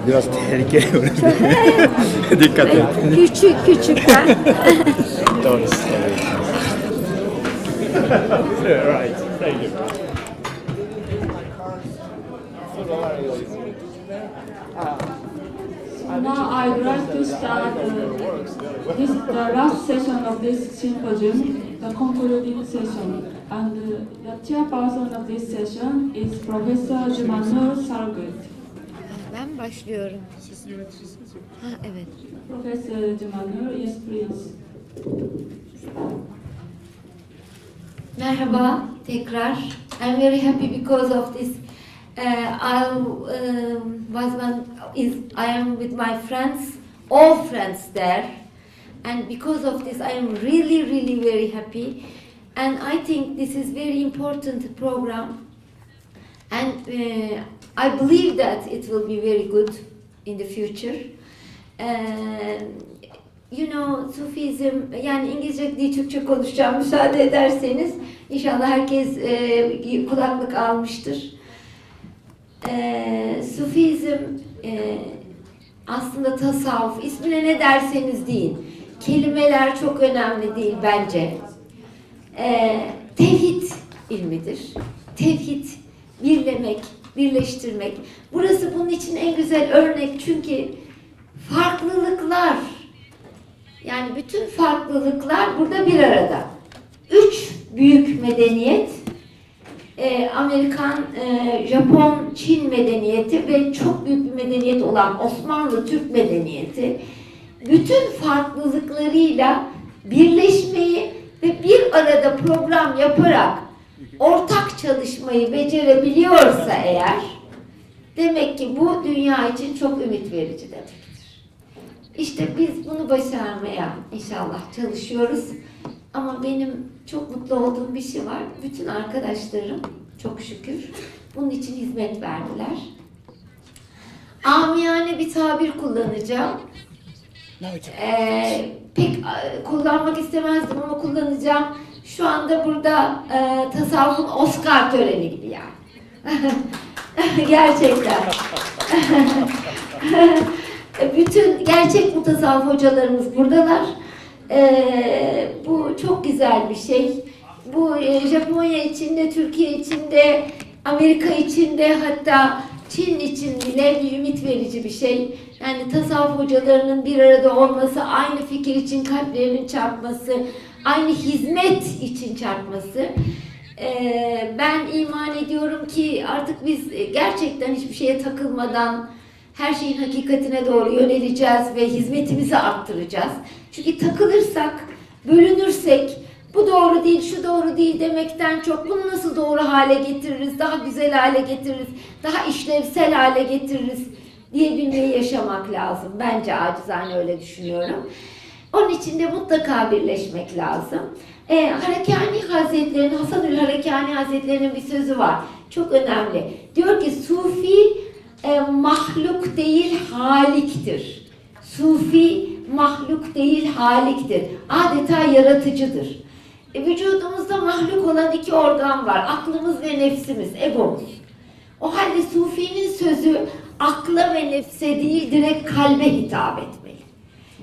Biraz tehlikeli öyle. Dikkat et. Küçük ben. Doğru söylüyorsun. Right. Thank you. Now I would like to start the last session of this symposium, the concluding session. And the chairperson of this session is Professor Cemalnur SARGUT. Ben başlıyorum. Ha, evet. Professor Cemalnur, yes please. Merhaba tekrar. I'm very happy because of this. I am with my friends, all friends there, and because of this I am really very happy, and I think this is very important program, and I believe that it will be very good in the future. You know, Sufism, yani İngilizce değil Türkçe konuşacağım müsaade ederseniz. İnşallah herkes kulaklık almıştır. Sufizm aslında tasavvuf, ismine ne derseniz deyin. Kelimeler çok önemli değil bence. Tevhid ilmidir. Tevhid, birlemek, birleştirmek. Burası bunun için en güzel örnek çünkü farklılıklar, yani bütün farklılıklar burada bir arada. Üç büyük medeniyet, Amerikan, Japon, Çin medeniyeti ve çok büyük bir medeniyet olan Osmanlı Türk medeniyeti bütün farklılıklarıyla birleşmeyi ve bir arada program yaparak ortak çalışmayı becerebiliyorsa eğer, demek ki bu dünya için çok ümit verici demektir. İşte biz bunu başarmaya inşallah çalışıyoruz. Ama benim çok mutlu olduğum bir şey var. Bütün arkadaşlarım çok şükür bunun için hizmet verdiler. Amiyane bir tabir kullanacağım. Pek kullanmak istemezdim ama kullanacağım. Şu anda burada tasavvufun Oscar töreni gibi yani. Gerçekten. Bütün gerçek mutasavvuf hocalarımız buradalar. Bu çok güzel bir şey. Bu Japonya içinde, Türkiye içinde, Amerika içinde, hatta Çin için bile bir ümit verici bir şey. Yani tasavvuf hocalarının bir arada olması, aynı fikir için kalplerinin çarpması, aynı hizmet için çarpması. Ben iman ediyorum ki artık biz gerçekten hiçbir şeye takılmadan her şeyin hakikatine doğru yöneleceğiz ve hizmetimizi arttıracağız. Çünkü takılırsak, bölünürsek, bu doğru değil, şu doğru değil demekten çok bunu nasıl doğru hale getiririz, daha güzel hale getiririz, daha işlevsel hale getiririz diyebilmeyi yaşamak lazım. Bence acizane öyle düşünüyorum. Onun için de mutlaka birleşmek lazım. Harekani Hazretleri'nin, Hasanül Harekani Hazretleri'nin bir sözü var. Çok önemli. Diyor ki Sufi mahluk değil haliktir. Sufi mahluk değil haliktir. Adeta yaratıcıdır. Vücudumuzda mahluk olan iki organ var. Aklımız ve nefsimiz, egomuz. O halde Sufi'nin sözü akla ve nefse değil direkt kalbe hitap etmeli.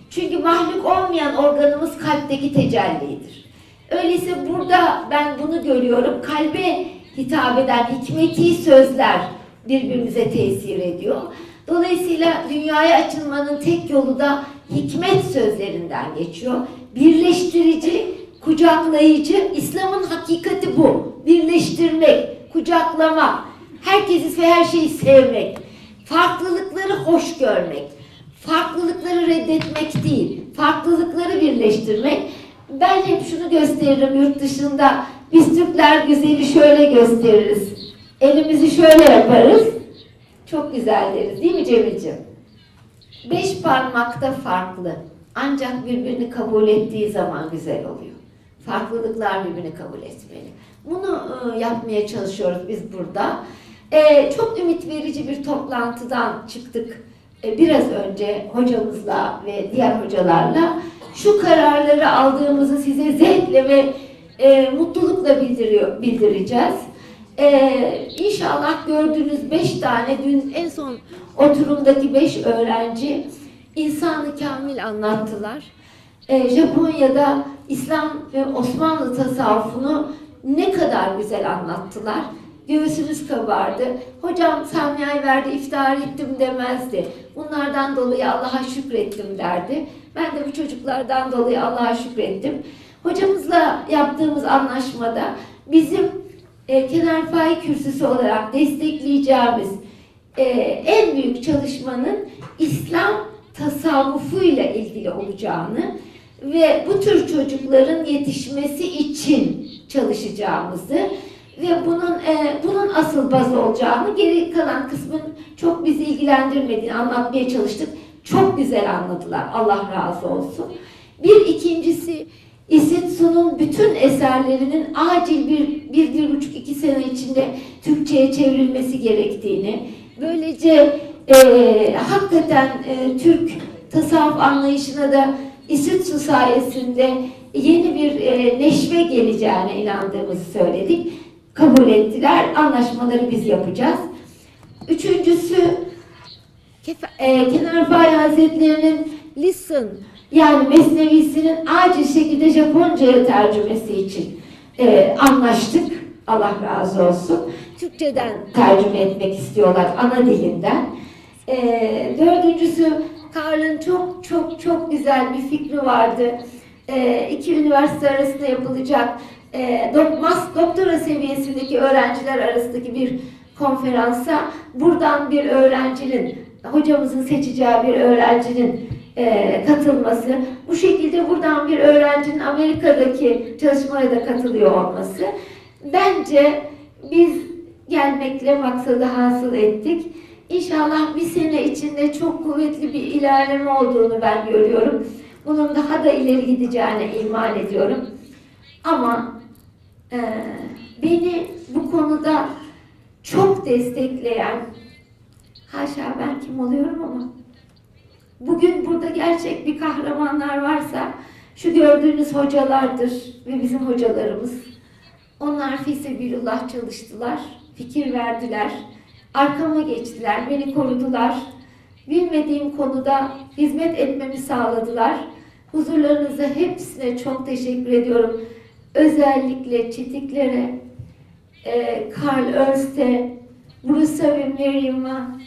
Çünkü mahluk olmayan organımız kalpteki tecellidir. Öyleyse burada ben bunu görüyorum. Kalbe hitap eden hikmeti sözler birbirimize tesir ediyor. Dolayısıyla dünyaya açılmanın tek yolu da hikmet sözlerinden geçiyor. Birleştirici, kucaklayıcı, İslam'ın hakikati bu. Birleştirmek, kucaklamak, herkesi ve her şeyi sevmek, farklılıkları hoş görmek, farklılıkları reddetmek değil, farklılıkları birleştirmek. Ben hep şunu gösteririm yurt dışında, biz Türkler güzeli şöyle gösteririz, elimizi şöyle yaparız, çok güzel deriz değil mi Cemil'ciğim? 5 parmakta farklı, ancak birbirini kabul ettiği zaman güzel oluyor. Farklılıklar birbirini kabul etmeli. Bunu yapmaya çalışıyoruz biz burada. Çok ümit verici bir toplantıdan çıktık biraz önce hocamızla ve diğer hocalarla. Şu kararları aldığımızı size zevkle ve mutlulukla bildireceğiz. İnşallah gördüğünüz 5 tane, dün en son oturumdaki 5 öğrenci İnsan-ı Kamil anlattılar. Japonya'da İslam ve Osmanlı tasavvufunu ne kadar güzel anlattılar. Göğsümüz kabardı. Hocam Samia'yı verdi, iftihar ettim demezdi. Bunlardan dolayı Allah'a şükrettim derdi. Ben de bu çocuklardan dolayı Allah'a şükrettim. Hocamızla yaptığımız anlaşmada bizim Kenan Rifai kürsüsü olarak destekleyeceğimiz en büyük çalışmanın İslam tasavvufuyla ilgili olacağını ve bu tür çocukların yetişmesi için çalışacağımızı ve bunun asıl baz olacağını, geri kalan kısmın çok bizi ilgilendirmediğini anlatmaya çalıştık. Çok güzel anladılar. Allah razı olsun. Bir ikincisi, İsitsu'nun bütün eserlerinin acil bir buçuk iki sene içinde Türkçe'ye çevrilmesi gerektiğini, böylece hakikaten Türk tasavvuf anlayışına da İsitsu sayesinde yeni bir neşve geleceğine inandığımızı söyledik. Kabul ettiler. Anlaşmaları biz yapacağız. Üçüncüsü, Kenan Rifai Hazretleri'nin Listen, yani Mesnevisinin acil şekilde Japonca'ya tercümesi için anlaştık. Allah razı olsun. Türkçeden tercüme etmek istiyorlar, ana dilinden. Dördüncüsü, Karl'ın çok güzel bir fikri vardı. İki üniversite arasında yapılacak doktora seviyesindeki öğrenciler arasındaki bir konferansa buradan bir öğrencinin, hocamızın seçeceği bir öğrencinin katılması, bu şekilde buradan bir öğrencinin Amerika'daki çalışmaya da katılıyor olması. Bence biz gelmekle maksadı hasıl ettik. İnşallah bir sene içinde çok kuvvetli bir ilerleme olduğunu ben görüyorum. Bunun daha da ileri gideceğine iman ediyorum. Ama beni bu konuda çok destekleyen, haşa ben kim oluyorum ama, bugün burada gerçek bir kahramanlar varsa şu gördüğünüz hocalardır ve bizim hocalarımız. Onlar fisebillullah çalıştılar, fikir verdiler, arkama geçtiler, beni korudular. Bilmediğim konuda hizmet etmemi sağladılar. Huzurlarınızda hepsine çok teşekkür ediyorum. Özellikle CHITTICK'lere, Karl Ernst'e, Bruce'a ve Miriam'a,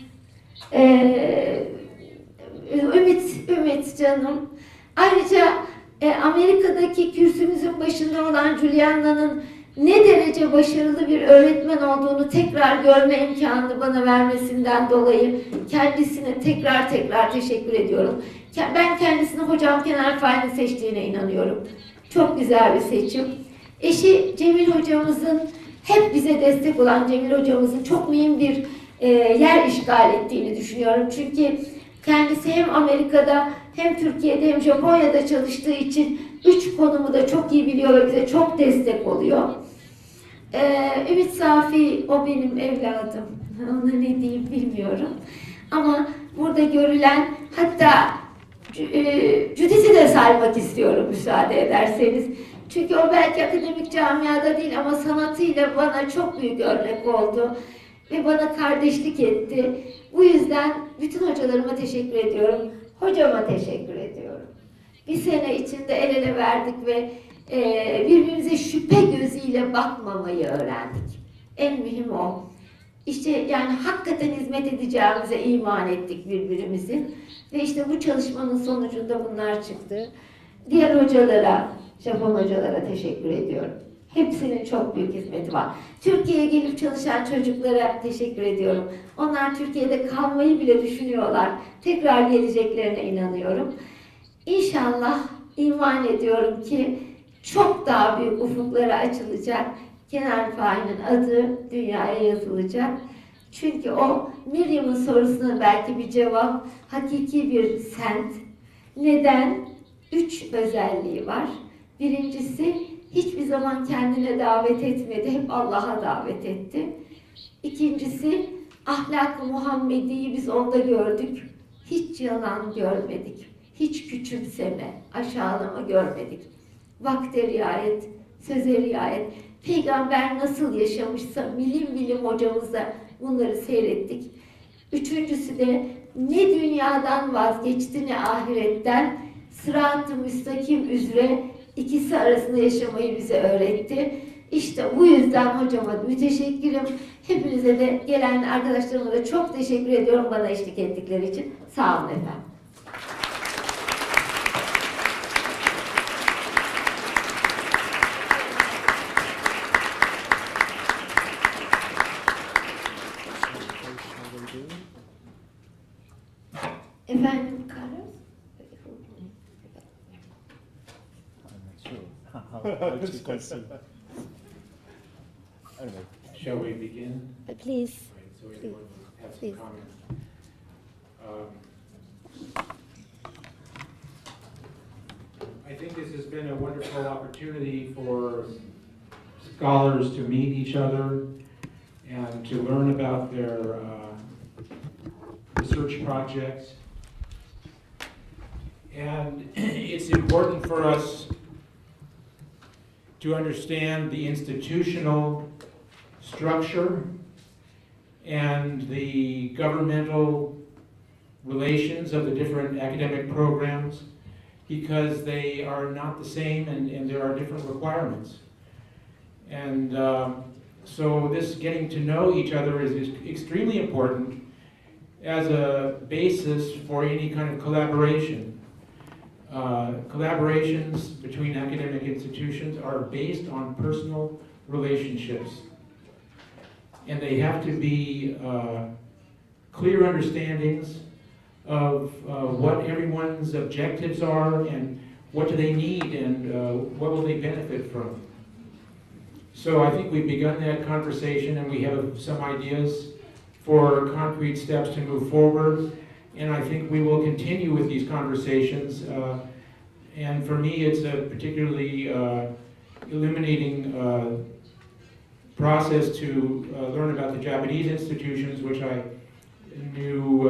Ümit canım. Ayrıca Amerika'daki kürsümüzün başında olan Juliana'nın ne derece başarılı bir öğretmen olduğunu tekrar görme imkanını bana vermesinden dolayı kendisine tekrar teşekkür ediyorum. Ben kendisini hocam Kenan Rifai'nin seçtiğine inanıyorum. Çok güzel bir seçim. Eşi Cemil hocamızın, hep bize destek olan Cemil hocamızın çok mühim bir yer işgal ettiğini düşünüyorum. Çünkü kendisi hem Amerika'da hem Türkiye'de hem Japonya'da çalıştığı için 3 konumu da çok iyi biliyor ve bize çok destek oluyor. Ümit Safi, o benim evladım. Ona ne diyeyim bilmiyorum. Ama burada görülen, hatta Judith'i de saymak istiyorum müsaade ederseniz. Çünkü o belki akademik camiada değil ama sanatıyla bana çok büyük örnek oldu. Ve bana kardeşlik etti. Bu yüzden bütün hocalarıma teşekkür ediyorum. Hocama teşekkür ediyorum. Bir sene içinde el ele verdik ve birbirimize şüphe gözüyle bakmamayı öğrendik. En mühim o. İşte yani hakikaten hizmet edeceğimize iman ettik birbirimizin. Ve işte bu çalışmanın sonucunda bunlar çıktı. Diğer hocalara, Japon hocalara teşekkür ediyorum. Hepsinin çok büyük hizmeti var. Türkiye'ye gelip çalışan çocuklara teşekkür ediyorum. Onlar Türkiye'de kalmayı bile düşünüyorlar. Tekrar geleceklerine inanıyorum. İnşallah iman ediyorum ki çok daha büyük ufuklara açılacak. Kenan Rifai'nin adı dünyaya yazılacak. Çünkü o Miriam'ın sorusuna belki bir cevap, hakiki bir sent. Neden? 3 özelliği var. Birincisi, hiçbir zaman kendine davet etmedi, hep Allah'a davet etti. İkincisi, ahlak-ı Muhammedi'yi biz onda gördük. Hiç yalan görmedik, hiç küçümseme, aşağılama görmedik. Vakte riayet, söze riayet. Peygamber nasıl yaşamışsa milim milim hocamızla bunları seyrettik. Üçüncüsü de ne dünyadan vazgeçti ne ahiretten, sırat-ı müstakim üzere ikisi arasında yaşamayı bize öğretti. İşte bu yüzden hocama müteşekkirim. Hepinize de gelen arkadaşlarıma da çok teşekkür ediyorum bana eşlik ettikleri için. Sağ olun efendim. Efendim Carlos? How to conceive. Anyway. Shall we begin? Please. Right, so everyone have some Please. comments. I think this has been a wonderful opportunity for scholars to meet each other and to learn about their research projects. And it's important for us to understand the institutional structure and the governmental relations of the different academic programs, because they are not the same and there are different requirements. And so this getting to know each other is extremely important as a basis for any kind of collaboration. Collaborations between academic institutions are based on personal relationships. And they have to be clear understandings of what everyone's objectives are and what do they need and what will they benefit from. So I think we've begun that conversation and we have some ideas for concrete steps to move forward. And I think we will continue with these conversations. And for me, it's a particularly illuminating process to learn about the Japanese institutions, which I knew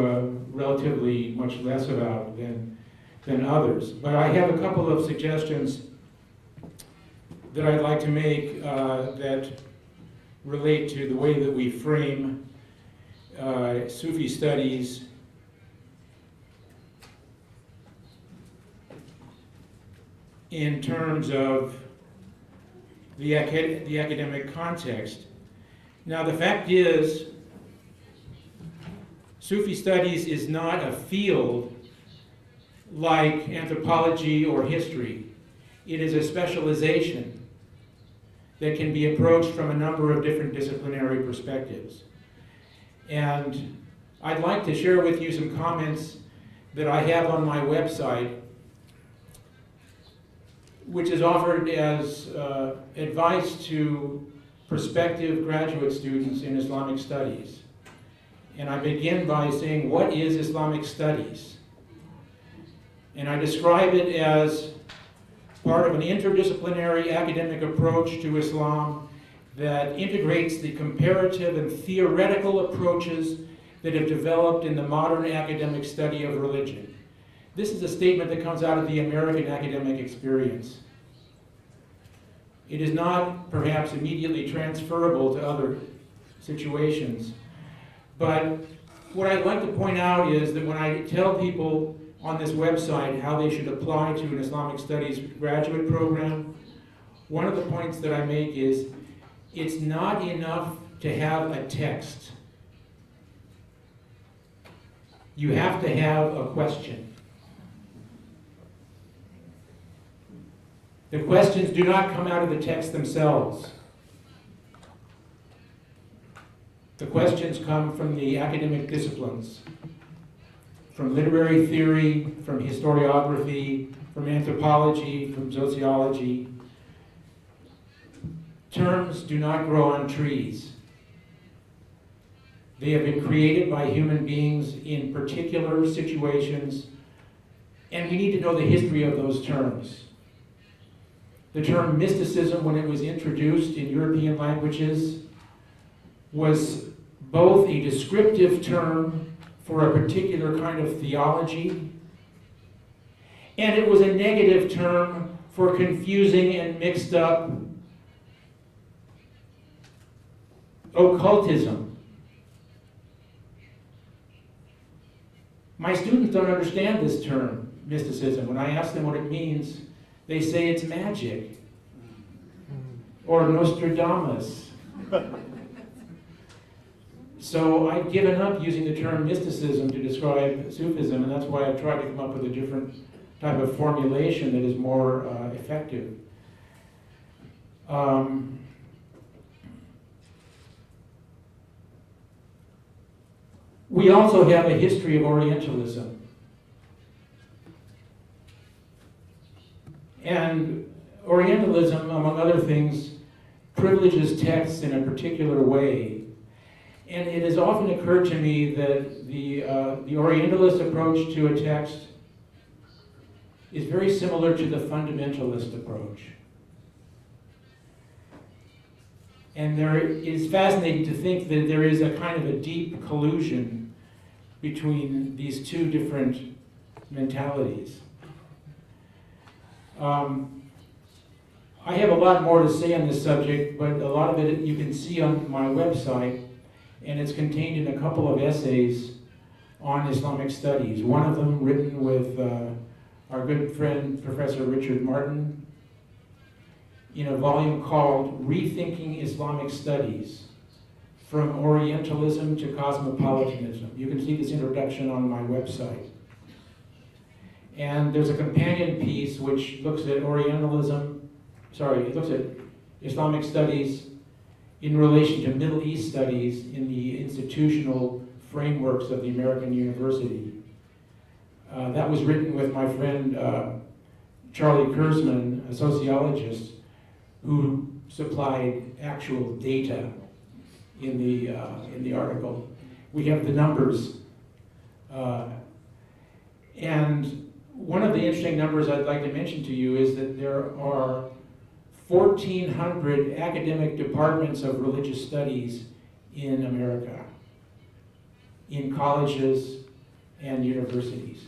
relatively much less about than others. But I have a couple of suggestions that I'd like to make that relate to the way that we frame Sufi studies in terms of the academic context. Now, the fact is, Sufi studies is not a field like anthropology or history. It is a specialization that can be approached from a number of different disciplinary perspectives. And I'd like to share with you some comments that I have on my website, which is offered as advice to prospective graduate students in Islamic studies. And I begin by saying, what is Islamic studies? And I describe it as part of an interdisciplinary academic approach to Islam that integrates the comparative and theoretical approaches that have developed in the modern academic study of religion. This is a statement that comes out of the American academic experience. It is not perhaps immediately transferable to other situations, but what I'd like to point out is that when I tell people on this website how they should apply to an Islamic studies graduate program, one of the points that I make is it's not enough to have a text. You have to have a question. The questions do not come out of the text themselves. The questions come from the academic disciplines, from literary theory, from historiography, from anthropology, from sociology. Terms do not grow on trees. They have been created by human beings in particular situations, and we need to know the history of those terms. The term mysticism, when it was introduced in European languages, was both a descriptive term for a particular kind of theology, and it was a negative term for confusing and mixed up occultism. My students don't understand this term, mysticism. When I ask them what it means, they say it's magic or Nostradamus. So I've given up using the term mysticism to describe Sufism, and that's why I've tried to come up with a different type of formulation that is more effective. We also have a history of Orientalism. And Orientalism, among other things, privileges texts in a particular way. And it has often occurred to me that the Orientalist approach to a text is very similar to the fundamentalist approach. And it is fascinating to think that there is a kind of a deep collusion between these two different mentalities. I have a lot more to say on this subject, but a lot of it you can see on my website, and it's contained in a couple of essays on Islamic studies. One of them written with our good friend, Professor Richard Martin, in a volume called Rethinking Islamic Studies, From Orientalism to Cosmopolitanism. You can see this introduction on my website. And there's a companion piece which looks at it looks at Islamic studies in relation to Middle East studies in the institutional frameworks of the American university. That was written with my friend Charlie Kurzman, a sociologist, who supplied actual data in the article. We have the numbers. And one of the interesting numbers I'd like to mention to you is that there are 1,400 academic departments of religious studies in America, in colleges and universities.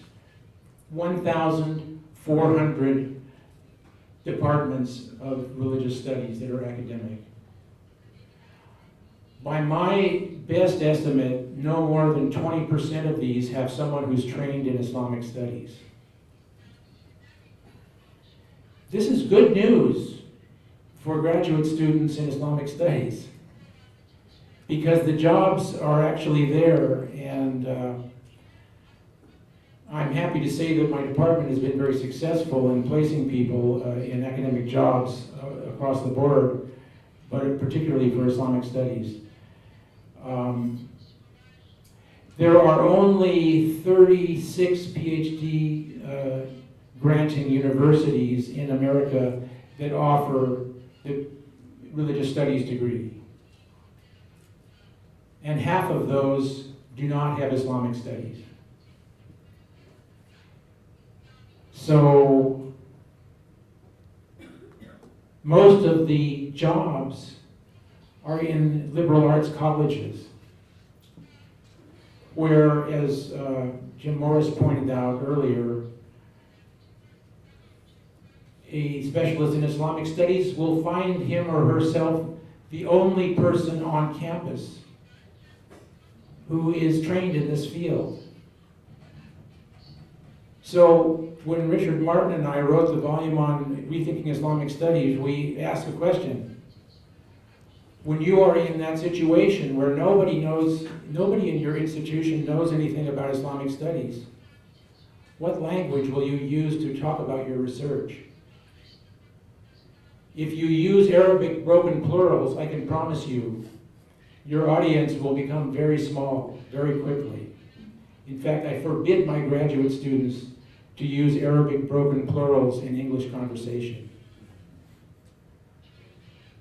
1,400 departments of religious studies that are academic. By my best estimate, no more than 20% of these have someone who's trained in Islamic studies. This is good news for graduate students in Islamic studies, because the jobs are actually there, and I'm happy to say that my department has been very successful in placing people in academic jobs across the board, but particularly for Islamic studies. There are only 36 PhD granting universities in America that offer the religious studies degree. And half of those do not have Islamic studies. So most of the jobs are in liberal arts colleges, where, as Jim Morris pointed out earlier, a specialist in Islamic studies will find him or herself the only person on campus who is trained in this field. So when Richard Martin and I wrote the volume on Rethinking Islamic Studies, we asked a question. When you are in that situation where nobody in your institution knows anything about Islamic studies, what language will you use to talk about your research? If you use Arabic broken plurals, I can promise you, your audience will become very small very quickly. In fact, I forbid my graduate students to use Arabic broken plurals in English conversation.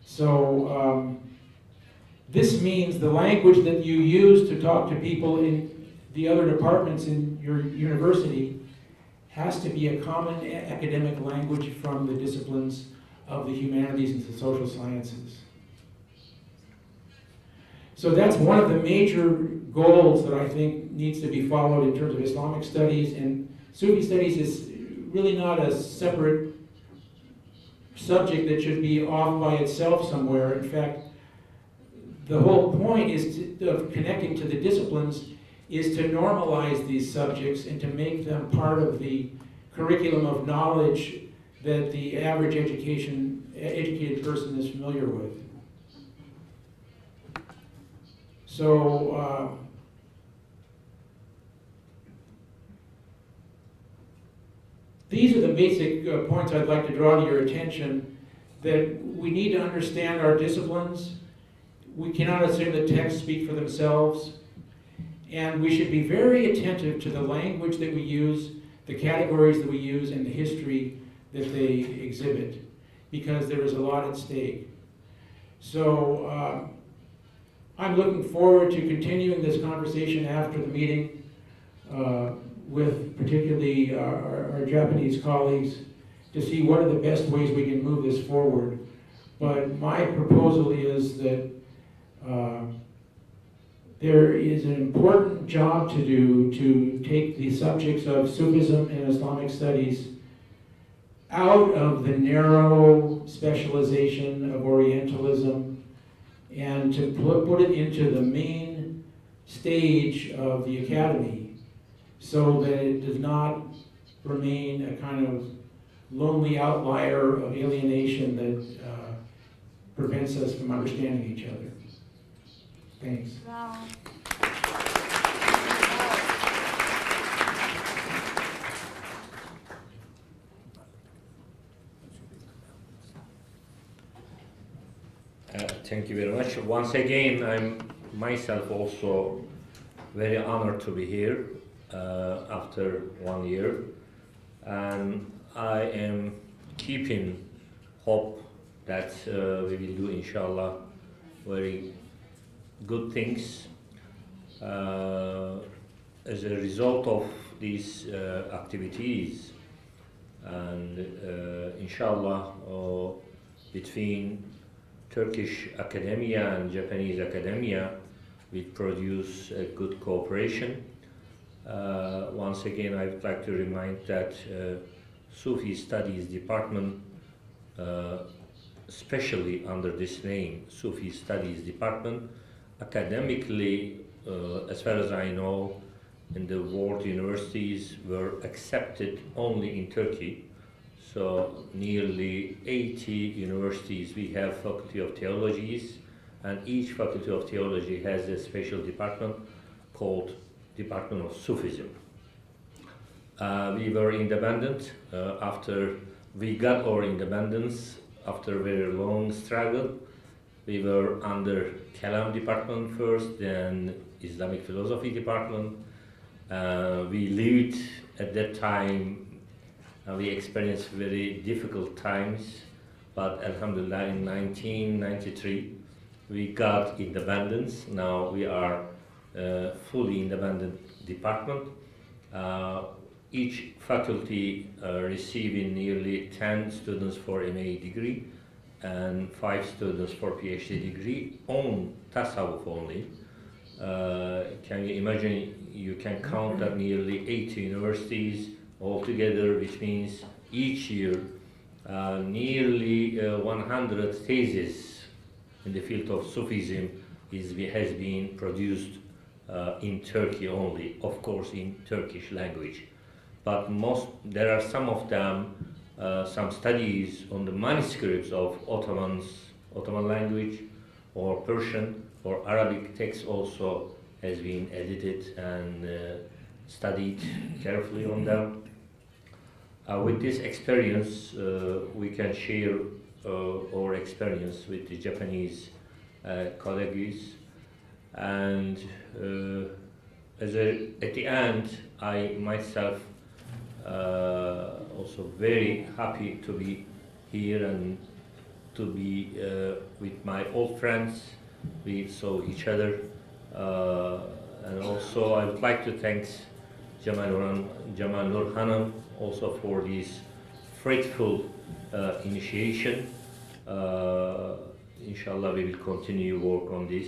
So this means the language that you use to talk to people in the other departments in your university has to be a common academic language from the disciplines of the humanities and the social sciences. So that's one of the major goals that I think needs to be followed in terms of Islamic studies, and Sufi studies is really not a separate subject that should be off by itself somewhere. In fact, the whole point of connecting to the disciplines is to normalize these subjects and to make them part of the curriculum of knowledge that the average educated person is familiar with. So, these are the basic points I'd like to draw to your attention, that we need to understand our disciplines. We cannot assume that texts speak for themselves. And we should be very attentive to the language that we use, the categories that we use, and the history that they exhibit, because there is a lot at stake. So I'm looking forward to continuing this conversation after the meeting with particularly our Japanese colleagues to see what are the best ways we can move this forward. But my proposal is that there is an important job to do to take the subjects of Sufism and Islamic studies out of the narrow specialization of Orientalism and to put it into the main stage of the academy so that it does not remain a kind of lonely outlier of alienation that prevents us from understanding each other. Thanks. Wow. Thank you very much. Once again, I'm myself also very honored to be here after 1 year, and I am keeping hope that we will do, inshallah, very good things as a result of these activities, and inshallah between Turkish academia and Japanese academia we produce a good cooperation. Once again, I would like to remind that Sufi Studies Department, especially under this name, Sufi Studies Department, academically, as far as I know, in the world universities were accepted only in Turkey. So nearly 80 universities we have Faculty of Theologies, and each Faculty of Theology has a special department called Department of Sufism. We were independent after we got our independence after a very long struggle. We were under Kalam department first, then Islamic philosophy department. We lived at that time, we experienced very difficult times, but alhamdulillah in 1993 we got independence. Now we are fully independent department. Each faculty receiving nearly 10 students for MA degree and 5 students for PhD degree on Tasawwuf only. Can you imagine, you can count that nearly 80 universities altogether, which means each year nearly 100 theses in the field of Sufism has been produced in Turkey only, of course in Turkish language. But there are some of them, some studies on the manuscripts of Ottoman language or Persian or Arabic text also has been edited and studied carefully on them. With this experience, we can share our experience with the Japanese colleagues, and at the end, I myself also very happy to be here and to be with my old friends. We saw each other, and also I would like to thank Cemalnur Hanım also for this faithful initiation. Inshallah, we will continue work on this.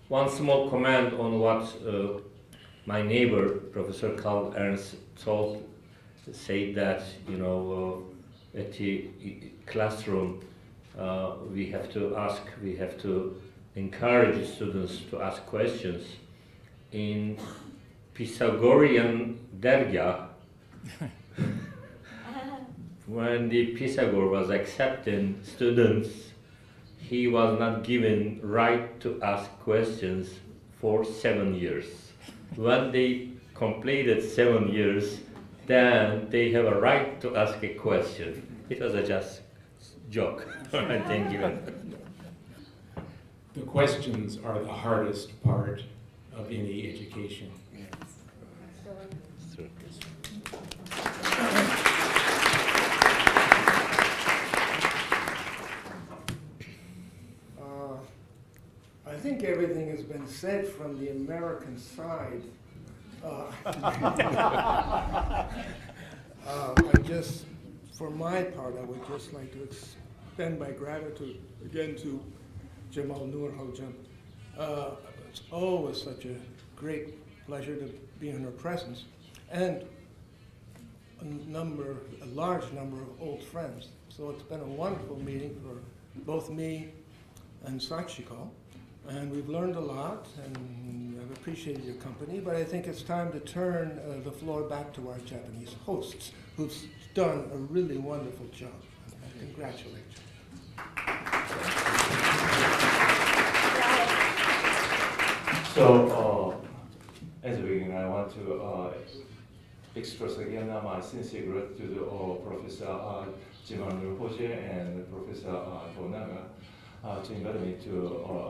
One small comment on what my neighbor, Professor Karl Ernst, said that, you know, at the classroom we have to ask, we have to encourage students to ask questions. In Pythagorean dergah, when the Pythagore was accepting students, he was not given right to ask questions for 7 years. When they completed 7 years, then they have a right to ask a question. It was a just joke, I think. The questions are the hardest part of any education. I think everything has been said from the American side. I just, for my part, I would just like to extend my gratitude again to Cemalnur Hocam. It's always such a great pleasure to be in her presence, and a large number of old friends. So it's been a wonderful meeting for both me and Sachiko. And we've learned a lot, and I've appreciated your company, but I think it's time to turn the floor back to our Japanese hosts, who've done a really wonderful job. I congratulate you. So, at the beginning, I want to express again my sincere gratitude to Professor Cemalnur and Professor Tonaga. To invite me to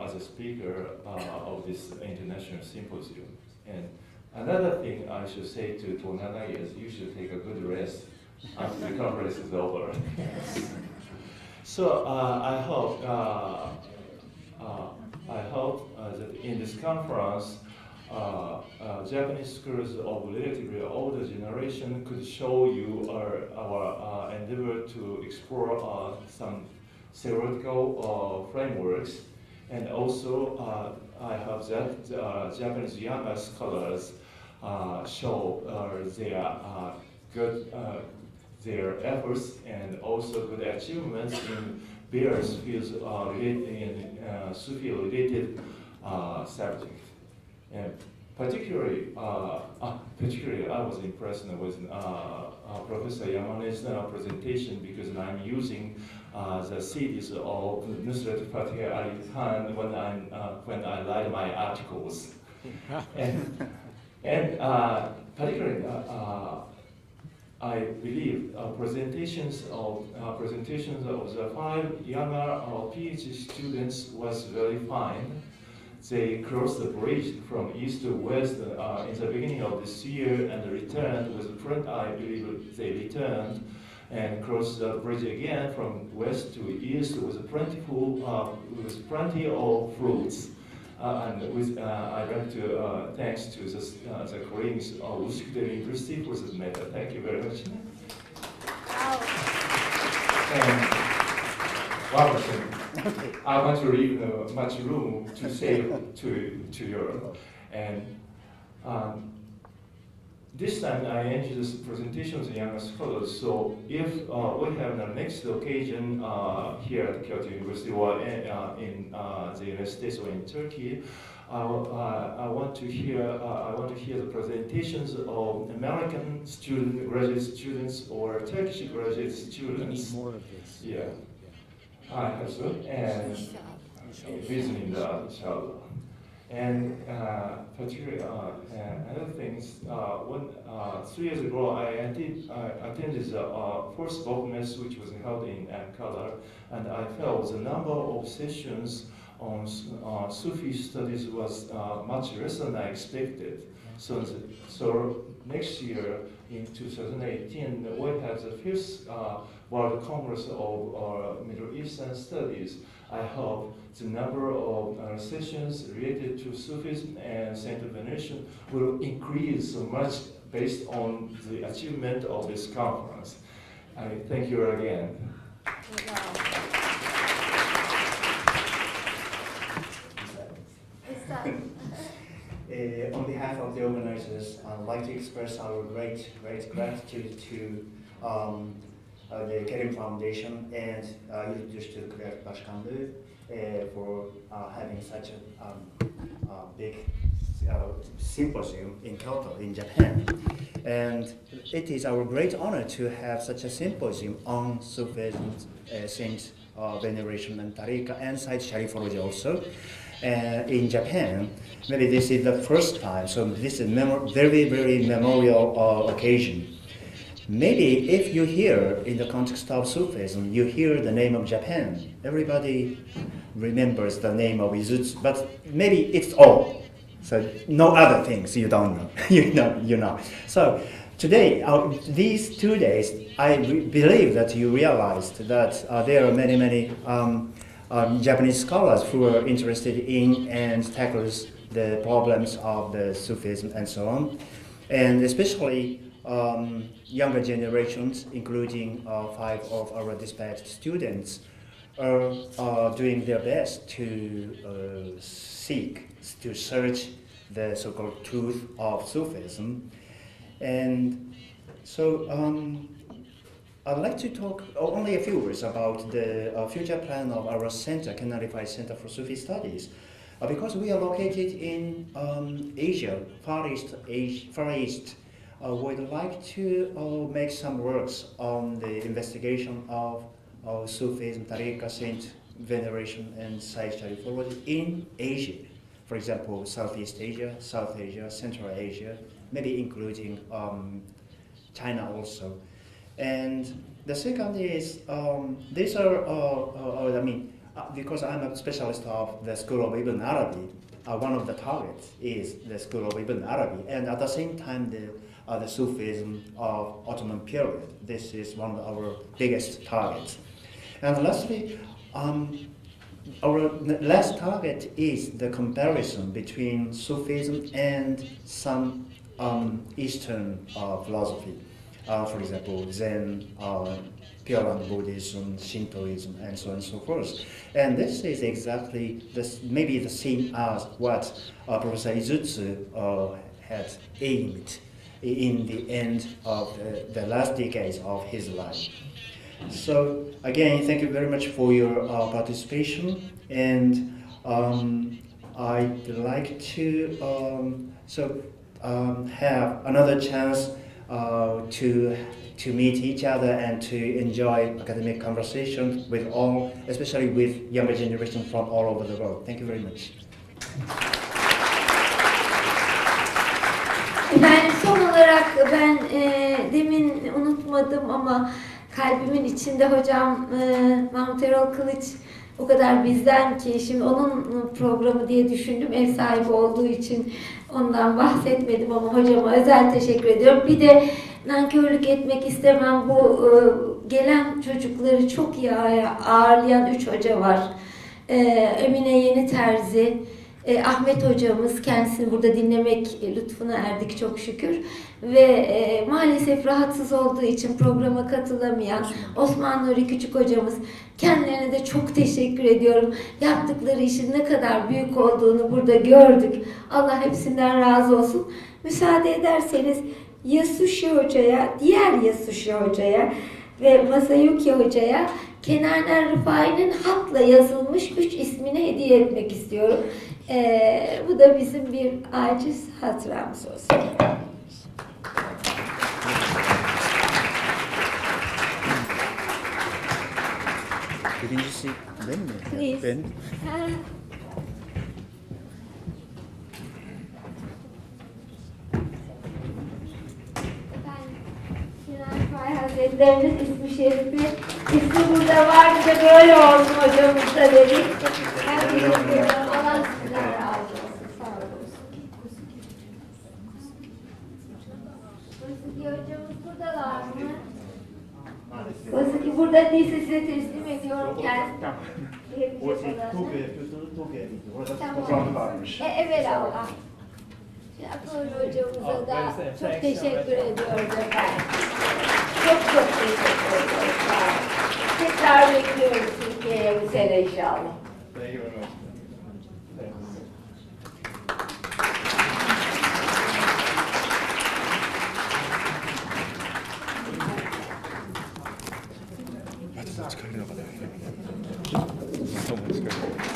as a speaker of this international symposium. And another thing I should say to Tonaga is you should take a good rest after the conference is over. So I hope that in this conference, Japanese schools of relatively older generation could show you our endeavor to explore some theoretical frameworks, and also I hope that Japanese younger scholars show their efforts and also good achievements in various fields in Sufi related subjects. And particularly, I was impressed with Professor Yamane's presentation because I'm using the CDs of Nusrat Fateh Ali Khan when I write my articles, and particularly I believe presentations of the 5 younger PhD students was very fine. They crossed the bridge from east to west in the beginning of this year and returned with a friend. I believe they returned and crossed the bridge again from west to east with plenty of fruits. And with I'd like to thanks to the colleagues of Üsküdar University for this matter. Thank you very much. And one more thing. I want to leave much room to say to you. And this time I entered this presentation with the younger scholars. So if we have the next occasion here at Kyoto University or in the United States or in Turkey, I want to hear the presentations of American graduate students or Turkish graduate students. We need more of this. Yeah. I hope so. And visiting the inshallah. And particularly another things, 3 years ago I attended the first book mess which was held in Ankara, and I felt the number of sessions on Sufi studies was much less than I expected. So next year in 2018 we have the first World Congress of Middle Eastern Studies. I hope the number of sessions related to Sufism and Central Veneration will increase so much based on the achievement of this conference. I thank you again. On behalf of the organizers, I'd like to express our great gratitude to the Kerim Foundation and Yurt Dışı Türkler Başkanlığı for having such a big symposium in Kyoto, in Japan. And it is our great honor to have such a symposium on Sufism, saint veneration and tariqa, and site sharifology also in Japan. Maybe this is the first time, so this is very, very memorial occasion. Maybe if you hear in the context of Sufism, you hear the name of Japan. Everybody remembers the name of Izutsu, but maybe it's all. So no other things you don't know. you know. So today, these 2 days, I believe that you realized that there are many Japanese scholars who are interested in and tackles the problems of the Sufism and so on, and especially younger generations, including 5 of our dispatched students, are doing their best to search the so-called truth of Sufism. And so I'd like to talk only a few words about the future plan of our center, Kenan Rifai Center for Sufi Studies. Because we are located in Asia, Far East, we'd like to make some works on the investigation of Sufism, tariqa, saint veneration, and site sharifology in Asia. For example, Southeast Asia, South Asia, Central Asia, maybe including China also. And the second is, these are, because I'm a specialist of the School of Ibn Arabi, one of the targets is the School of Ibn Arabi, and at the same time the Sufism of Ottoman period. This is one of our biggest targets. And lastly, our last target is the comparison between Sufism and some Eastern philosophy. For example, Zen, Pure Land Buddhism, Shintoism, and so on and so forth. And this is exactly maybe the same as what Professor Izutsu had aimed in the end of the last decades of his life. So again, thank you very much for your participation, and I'd like to have another chance to meet each other and to enjoy academic conversation with all, especially with younger generation from all over the world. Thank you very much. Son olarak ben demin unutmadım ama kalbimin içinde hocam Mahmut Erol Kılıç o kadar bizden ki şimdi onun programı diye düşündüm, ev sahibi olduğu için ondan bahsetmedim ama hocama özel teşekkür ediyorum. Bir de nankörlük etmek istemem, bu gelen çocukları çok iyi ağırlayan 3 hoca var. Emine Yeni Terzi, Ahmet hocamız, kendisini burada dinlemek lütfuna erdik çok şükür. Ve maalesef rahatsız olduğu için programa katılamayan Osman Nuri Küçük hocamız. Kendilerine de çok teşekkür ediyorum. Yaptıkları işin ne kadar büyük olduğunu burada gördük. Allah hepsinden razı olsun. Müsaade ederseniz Yasushi hocaya, diğer Yasushi hocaya ve Masayuki hocaya Kenan Rifai'nin hatla yazılmış 3 ismini hediye etmek istiyorum. Bu da bizim bir aciz hatıramız olsun. Birincisi ben mi? Please. Ben. Kenan Rifai Hazretleri'nin ismi şerifi, ismi burada var, bir de böyle olsun hocamız da dedik. Allah sizden razı olsun. Sağ olun. Sufi hocamız buradalar mı? Sufi burada değilse size teslim ediyorum kendisine. Tokyo'ya yapıyorsunuz, Tokyo'ya gidiyor. Orada Tamam. toplantı varmış. Evelallah. Akıhori hocamıza da çok teşekkür ediyoruz efendim. Çok teşekkür ediyoruz. Tekrar bekliyoruz Türkiye'ye bu sene inşallah. Thank you very much. 너무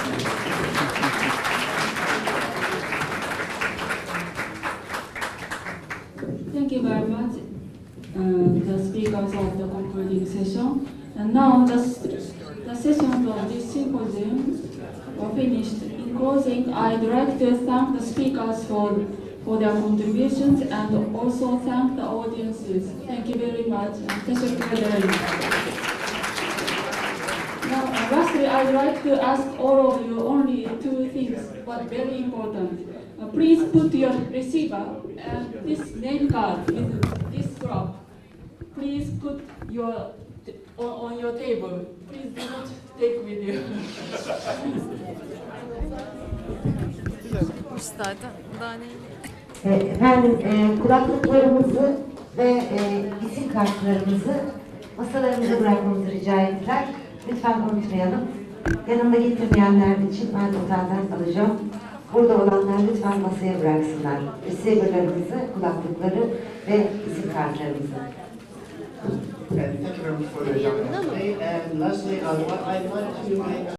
speakers of the concluding session. And now the sessions of this symposium are finished. In closing, I'd like to thank the speakers for their contributions and also thank the audiences. Thank you very much. Now, lastly, I'd like to ask all of you only two things, but very important. Please put your receiver and this name card with this drop. Please put your on your table. Please do not take with you. Üstadım, daha ne? Efendim, kulaklıklarımızı ve isim kartlarımızı masalarımıza bırakmamızı rica ettiler. Lütfen unutmayalım. Yanımda getirmeyenler için ben totalden alacağım. Burada olanlar lütfen masaya bıraksınlar. Receiver'larımızı, kulaklıkları ve isim kartlarımızı. Thank you very much for your time today. And lastly, what I'd like to